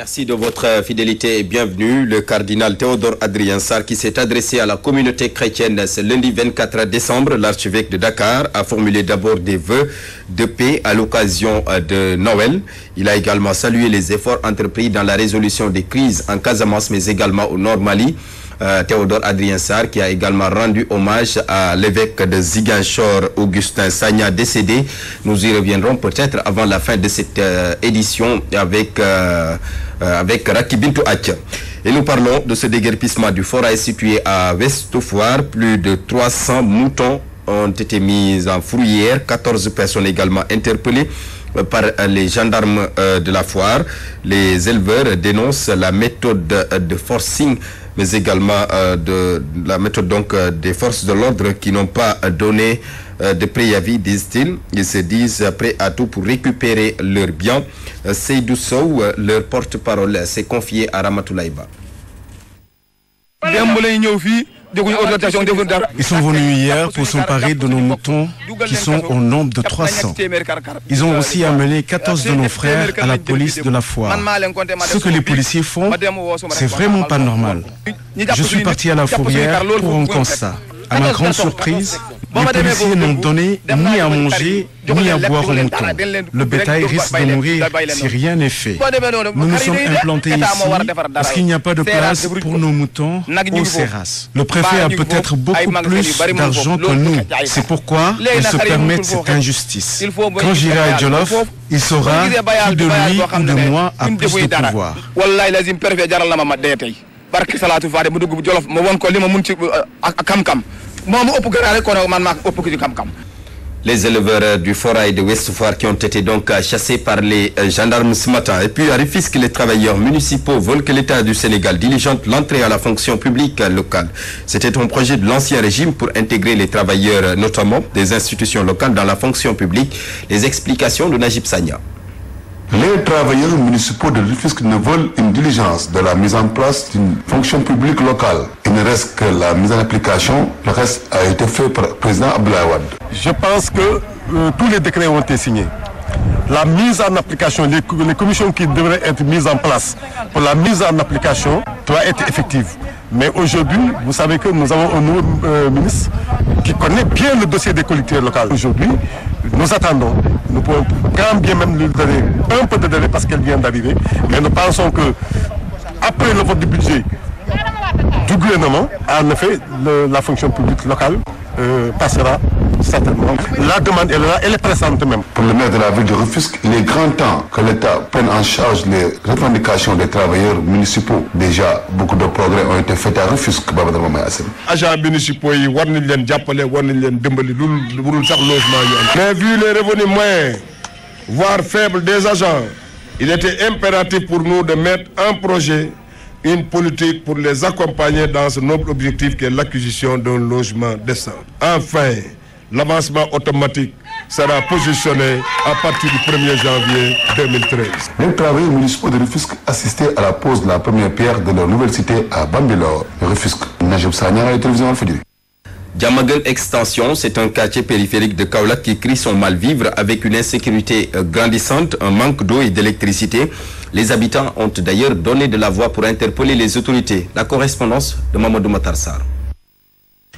Merci de votre fidélité et bienvenue. Le cardinal Théodore Adrien Sarr qui s'est adressé à la communauté chrétienne ce lundi 24 décembre. L'archevêque de Dakar a formulé d'abord des vœux de paix à l'occasion de Noël. Il a également salué les efforts entrepris dans la résolution des crises en Casamance mais également au Nord Mali. Théodore Adrien Sarr qui a également rendu hommage à l'évêque de Ziguinchor, Augustin Sagna, décédé. Nous y reviendrons peut-être avant la fin de cette édition avec Raki Bintou Acha. Et nous parlons de ce déguerpissement du forêt situé à West-Foire. Plus de 300 moutons ont été mis en fourrière, 14 personnes également interpellées par les gendarmes de la foire. Les éleveurs dénoncent la méthode de forcing, mais également de la méthode donc des forces de l'ordre qui n'ont pas donné de préavis, disent-ils. Ils se disent prêts à tout pour récupérer leurs biens. Seydou Sow, leur porte-parole, s'est confié à Ramatoulaïba. Ils sont venus hier pour s'emparer de nos moutons qui sont au nombre de 300. Ils ont aussi amené 14 de nos frères à la police de la foire. Ce que les policiers font, c'est vraiment pas normal. Je suis parti à la fourrière pour un constat. À ma grande surprise, les policiers n'ont donné ni à manger ni à boire aux moutons. Le bétail risque de mourir si rien n'est fait. Nous nous sommes implantés ici parce qu'il n'y a pas de place pour nos moutons au Seras. Le préfet a peut-être beaucoup plus d'argent que nous. C'est pourquoi il se permet cette injustice. Quand j'irai à Djolof, il saura qui de lui ou de moi a plus de pouvoir. Les éleveurs du forêt de West-Foire qui ont été donc chassés par les gendarmes ce matin. Et puis à Rufisque, les travailleurs municipaux veulent que l'État du Sénégal diligente l'entrée à la fonction publique locale. C'était un projet de l'ancien régime pour intégrer les travailleurs, notamment des institutions locales, dans la fonction publique. Les explications de Najib Sagna. Les travailleurs municipaux de Rufisque ne veulent une diligence de la mise en place d'une fonction publique locale. Il ne reste que la mise en application. Le reste a été fait par le président Abdoulaye Wade. Je pense que tous les décrets ont été signés. La mise en application, les commissions qui devraient être mises en place pour la mise en application doit être effective. Mais aujourd'hui, vous savez que nous avons un nouveau ministre qui connaît bien le dossier des collectivités locales. Aujourd'hui, nous attendons, nous pouvons quand bien même lui donner un peu de délai parce qu'elle vient d'arriver, mais nous pensons que après le vote du budget du gouvernement, en effet, la fonction publique locale passera certainement. La demande est là, elle est pressante même. Pour le maire de la ville de Rufisque, il est grand temps que l'État prenne en charge les revendications des travailleurs municipaux. Déjà, beaucoup de progrès ont été faits à Rufisque. Agents municipaux, mais vu les revenus moyens, voire faibles des agents, il était impératif pour nous de mettre un projet, une politique pour les accompagner dans ce noble objectif qui est l'acquisition d'un logement décent. Enfin, l'avancement automatique sera positionné à partir du 1er janvier 2013. Les travailleurs municipaux de Rufisque assistaient à la pose de la première pierre de leur nouvelle cité à Bambilor. Rufisque, Najib Sagna à la télévision Alfadjiri. Diamaguène Extension, c'est un quartier périphérique de Kaolack qui crie son mal-vivre avec une insécurité grandissante, un manque d'eau et d'électricité. Les habitants ont d'ailleurs donné de la voix pour interpeller les autorités. La correspondance de Mamadou Matar Sarr.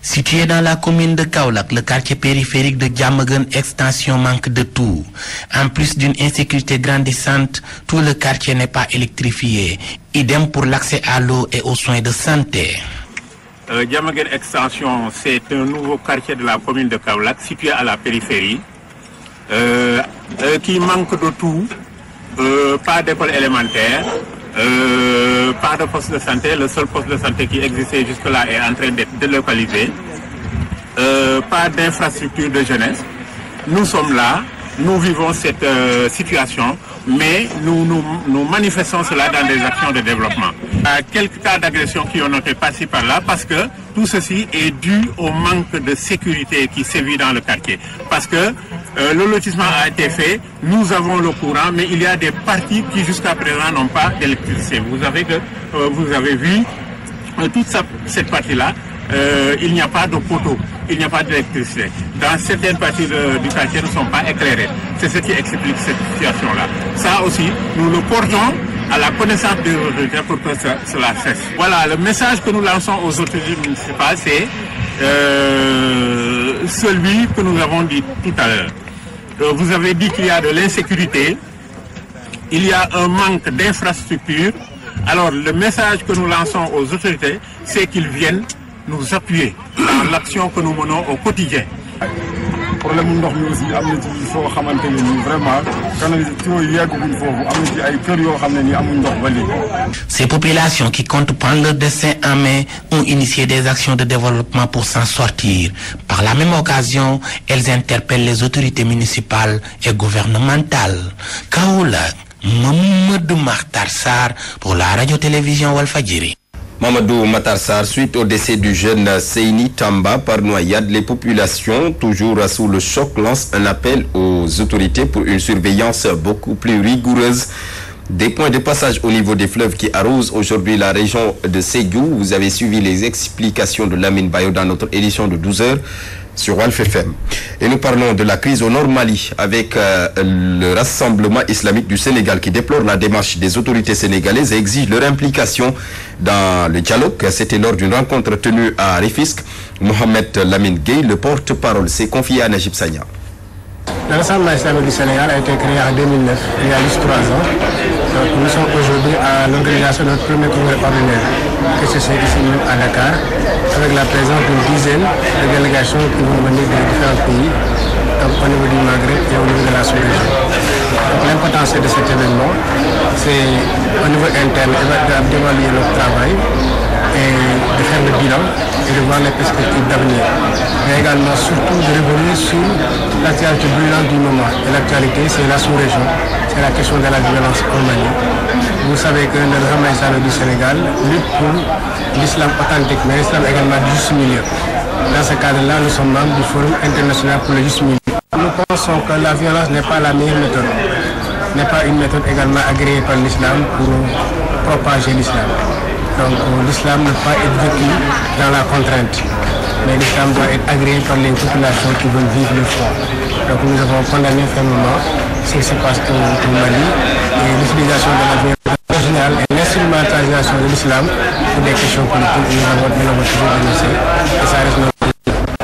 Situé dans la commune de Kaolack, le quartier périphérique de Diamaguène Extension manque de tout. En plus d'une insécurité grandissante, tout le quartier n'est pas électrifié. Idem pour l'accès à l'eau et aux soins de santé. Diamaguène Extension, c'est un nouveau quartier de la commune de Kaolack, situé à la périphérie, qui manque de tout. Pas d'école élémentaire, pas de poste de santé. Le seul poste de santé qui existait jusque-là est en train d'être délocalisé. Pas d'infrastructure de jeunesse. Nous sommes là, nous vivons cette situation, mais nous manifestons cela dans des actions de développement. Il y a quelques cas d'agression qui ont été passés par là parce que tout ceci est dû au manque de sécurité qui sévit dans le quartier. Parce que le lotissement a été fait, nous avons le courant, mais il y a des parties qui jusqu'à présent n'ont pas d'électricité. Vous avez vu toute cette partie-là, il n'y a pas de poteau, il n'y a pas d'électricité. Dans certaines parties du quartier ne sont pas éclairées. C'est ce qui explique cette situation-là. Ça aussi, nous le portons à la connaissance des autorités pour que cela cesse. Voilà, le message que nous lançons aux autorités municipales, c'est celui que nous avons dit tout à l'heure. Vous avez dit qu'il y a de l'insécurité, il y a un manque d'infrastructures. Alors le message que nous lançons aux autorités, c'est qu'ils viennent nous appuyer dans l'action que nous menons au quotidien. Ces populations qui comptent prendre leur destin en main ont initié des actions de développement pour s'en sortir. Par la même occasion, elles interpellent les autorités municipales et gouvernementales. Kaolack, Mamadou Makhtar Sarr pour la radio-télévision Walfadjri. Mamadou Makhtar Sarr, suite au décès du jeune Seyni Tamba par noyade, les populations, toujours sous le choc, lancent un appel aux autorités pour une surveillance beaucoup plus rigoureuse des points de passage au niveau des fleuves qui arrosent aujourd'hui la région de Sédhiou. Vous avez suivi les explications de Lamine Bayo dans notre édition de 12h sur Walf FM. Et nous parlons de la crise au Nord Mali avec le Rassemblement islamique du Sénégal qui déplore la démarche des autorités sénégalaises et exige leur implication dans le dialogue. C'était lors d'une rencontre tenue à Rufisque. Mohamed Lamine Gueye, le porte-parole, s'est confié à Najib Sagna. Le Rassemblement islamique du Sénégal a été créé en 2009, il y a juste 3 ans. Donc nous sommes aujourd'hui à l'organisation de notre premier congrès ordinaire, que c'est ici à Dakar, avec la présence d'une dizaine de délégations qui vont venir de différents pays, donc au niveau du Maghreb et au niveau de la sous-région. L'importance de cet événement, c'est au niveau interne d'évaluer notre travail et de faire le bilan et de voir les perspectives d'avenir. Mais également surtout de revenir sur l'actualité brûlante du moment. Et l'actualité, c'est la sous-région, c'est la question de la violence en Mali. Vous savez que le Rassemblement islamique du Sénégal lutte pour l'islam authentique, mais l'islam également du juste milieu. Dans ce cadre-là, nous sommes membres du Forum international pour le juste milieu. Nous pensons que la violence n'est pas la meilleure méthode, n'est pas une méthode également agréée par l'islam pour propager l'islam. Donc l'islam ne peut pas être vécu dans la contrainte, mais l'islam doit être agréé par les populations qui veulent vivre le foi. Donc nous avons condamné fermement ce qui se passe au Mali et l'utilisation de la violence régionale et l'instrumentalisation de l'islam pour des questions politiques. Nous avons toujours dénoncé et ça reste notre.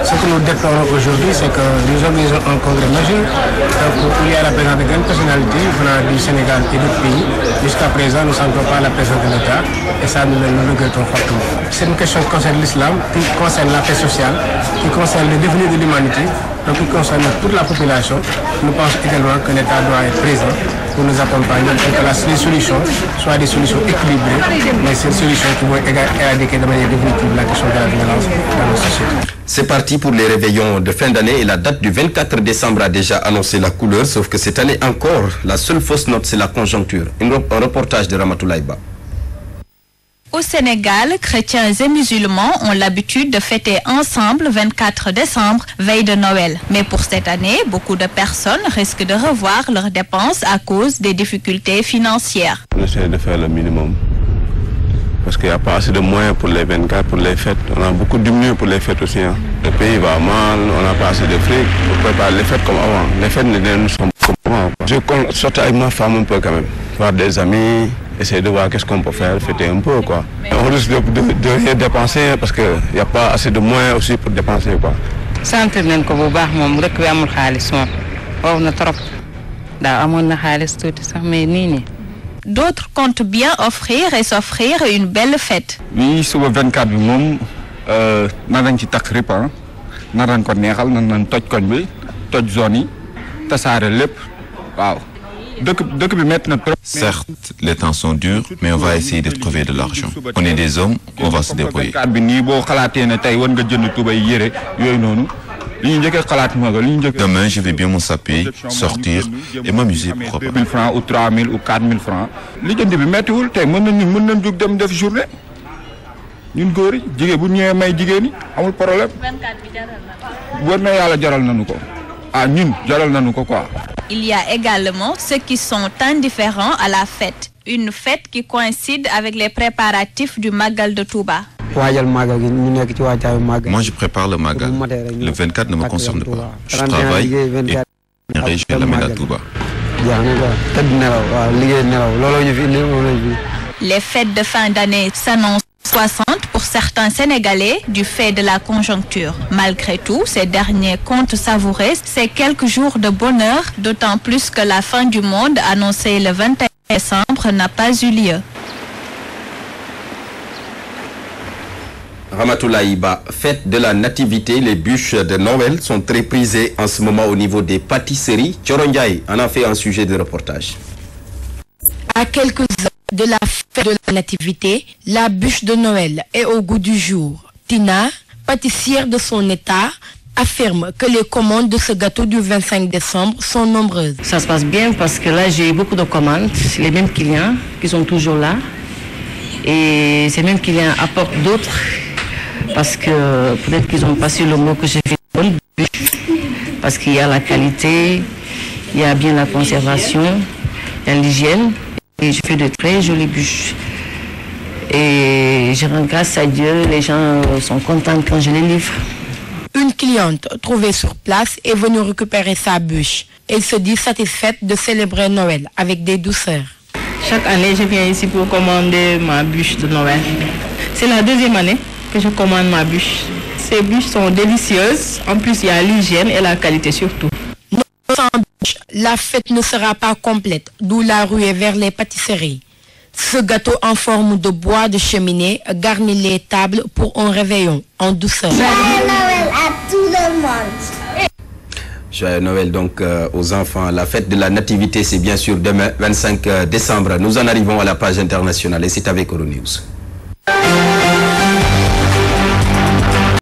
Ce que nous déplorons aujourd'hui, c'est que nous organisons un congrès majeur où il y a la présence de grandes personnalités venant du Sénégal et d'autres pays. Jusqu'à présent, nous ne sentons pas la présence de l'État et ça, nous le regrettons fortement. C'est une question qui concerne l'islam, qui concerne la paix sociale, qui concerne le devenir de l'humanité, donc qui concerne toute la population. Nous pensons également que l'État doit être présent pour nous accompagner pour que les solutions soient des solutions équilibrées, mais c'est des solutions qui vont éradiquer de manière définitive la question de la violence dans nos sociétés. C'est parti pour les réveillons de fin d'année et la date du 24 décembre a déjà annoncé la couleur, sauf que cette année encore, la seule fausse note, c'est la conjoncture. Un reportage de Ramatoulaye Ba. Au Sénégal, chrétiens et musulmans ont l'habitude de fêter ensemble 24 décembre, veille de Noël. Mais pour cette année, beaucoup de personnes risquent de revoir leurs dépenses à cause des difficultés financières. On essaie de faire le minimum. Parce qu'il n'y a pas assez de moyens pour les 24, pour les fêtes. On a beaucoup diminué pour les fêtes aussi. Le pays va mal, on n'a pas assez de fric pour préparer les fêtes comme avant. Les fêtes nous sont comme avant. Je sors avec ma femme un peu quand même. Voir des amis, essayer de voir qu'est-ce qu'on peut faire, fêter un peu quoi. On risque de rien dépenser parce qu'il n'y a pas assez de moyens aussi pour dépenser quoi. D'autres comptent bien offrir et s'offrir une belle fête. Oui, sur le 24 nous avons ci tak rip nañ ko neexal nañ toj koñ bi toj zone yi tassare lepp waaw dëkk bi metti na trop. Certes, les temps sont durs, mais on va essayer de trouver de l'argent. On est des hommes, on va se débrouiller. Demain, je vais bien m'en saper, sortir et m'amuser proprement. 2 000 francs ou 3 000 ou 4 000 francs. ñun góor yi jigéen bu ñëwee may jigéen ñi amul problème. 24 bi jaral na. war na yàlla jaral nañu ko. Ah ñun jaral nañu ko quoi. Il y a également ceux qui sont indifférents à la fête. Une fête qui coïncide avec les préparatifs du Magal de Touba. Moi, je prépare le Magal. Le 24 ne me concerne pas. Je travaille et je l'amène à Touba. Les fêtes de fin d'année s'annoncent 60 pour certains Sénégalais du fait de la conjoncture. Malgré tout, ces derniers comptent savourer ces quelques jours de bonheur, d'autant plus que la fin du monde annoncée le 21 décembre n'a pas eu lieu. Ramatoulaïba, fête de la nativité, les bûches de Noël sont très prisées en ce moment au niveau des pâtisseries. Tchorondjaï en a fait un sujet de reportage. À quelques heures de la fête de la nativité, la bûche de Noël est au goût du jour. Tina, pâtissière de son état, affirme que les commandes de ce gâteau du 25 décembre sont nombreuses. Ça se passe bien parce que là j'ai beaucoup de commandes, les mêmes clients qui sont toujours là. Et ces mêmes clients apportent d'autres parce que peut-être qu'ils ont passé le mot que j'ai fait une bonne bûche. Parce qu'il y a la qualité, il y a bien la conservation, il y a l'hygiène. Et je fais de très jolies bûches. Et je rends grâce à Dieu, les gens sont contents quand je les livre. Une cliente trouvée sur place est venue récupérer sa bûche. Elle se dit satisfaite de célébrer Noël avec des douceurs. Chaque année, je viens ici pour commander ma bûche de Noël. C'est la deuxième année que je commande ma bûche. Ces bûches sont délicieuses. En plus, il y a l'hygiène et la qualité surtout. Sans bûche, la fête ne sera pas complète, d'où la ruée vers les pâtisseries. Ce gâteau en forme de bois de cheminée garnit les tables pour un réveillon en douceur. Joyeux Noël à tout le monde. Joyeux Noël donc aux enfants. La fête de la nativité, c'est bien sûr demain, 25 décembre. Nous en arrivons à la page internationale et c'est avec Euronews.